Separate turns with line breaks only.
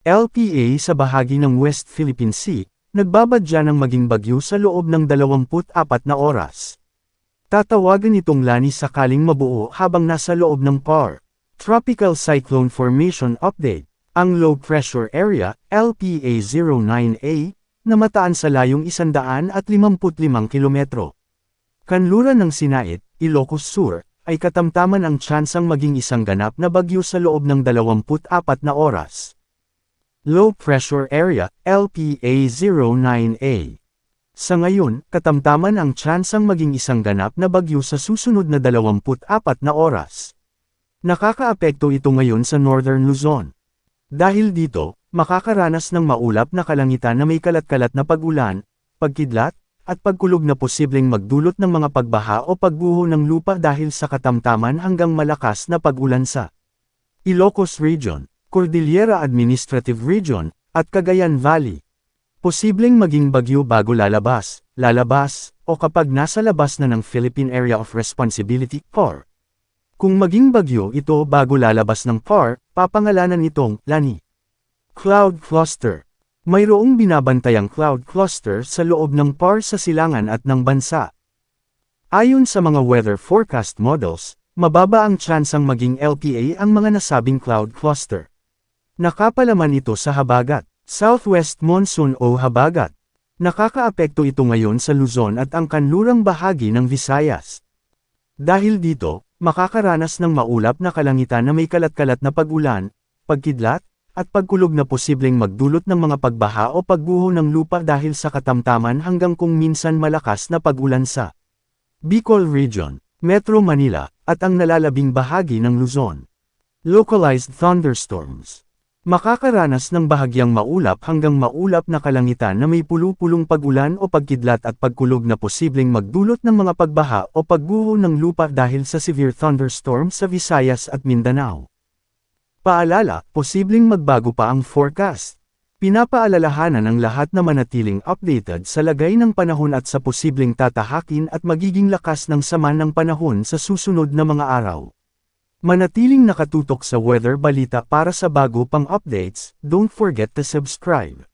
LPA sa bahagi ng West Philippine Sea, nagbabadya ng maging bagyo sa loob ng 24 na oras. Tatawagan itong Lani sakaling mabuo habang nasa loob ng PAR. Tropical Cyclone Formation Update. Ang low pressure area, LPA-09A, na mataan sa layong 155 kilometro. Kanluran ng Sinait, Ilocos Sur, ay katamtaman ang tsansang maging isang ganap na bagyo sa loob ng 24 na oras. Low pressure area, LPA-09A. Sa ngayon, katamtaman ang tsansang maging isang ganap na bagyo sa susunod na 24 na oras. Nakakaapekto ito ngayon sa Northern Luzon. Dahil dito, makakaranas ng maulap na kalangitan na may kalat-kalat na pag-ulan, pagkidlat, at pagkulog na posibleng magdulot ng mga pagbaha o pagguho ng lupa dahil sa katamtaman hanggang malakas na pag-ulan sa Ilocos Region, Cordillera Administrative Region, at Cagayan Valley. Posibleng maging bagyo bago lalabas, o kapag nasa labas na ng Philippine Area of Responsibility, PAR. Kung maging bagyo ito bago lalabas ng PAR, papangalanan itong Lani. Cloud Cluster. Mayroong binabantayang cloud cluster sa loob ng PAR sa silangan at ng bansa. Ayon sa mga weather forecast models, mababa ang tsansang maging LPA ang mga nasabing cloud cluster. Nakapalaman ito sa habagat, southwest monsoon o habagat. Nakakaapekto ito ngayon sa Luzon at ang kanlurang bahagi ng Visayas. Dahil dito, makakaranas ng maulap na kalangitan na may kalat-kalat na pag-ulan, pagkidlat, at pagkulog na posibleng magdulot ng mga pagbaha o pagguho ng lupa dahil sa katamtaman hanggang kung minsan malakas na pag-ulan sa Bicol Region, Metro Manila, at ang nalalabing bahagi ng Luzon. Localized thunderstorms. Makakaranas ng bahagyang maulap hanggang maulap na kalangitan na may pulu-pulong pag-ulan o pagkidlat at pagkulog na posibleng magdulot ng mga pagbaha o pagguho ng lupa dahil sa severe thunderstorms sa Visayas at Mindanao. Paalala, posibleng magbago pa ang forecast. Pinapaalalahanan ang lahat na manatiling updated sa lagay ng panahon at sa posibleng tatahakin at magiging lakas ng sama ng panahon sa susunod na mga araw. Manatiling nakatutok sa weather balita para sa bago pang updates, don't forget to subscribe.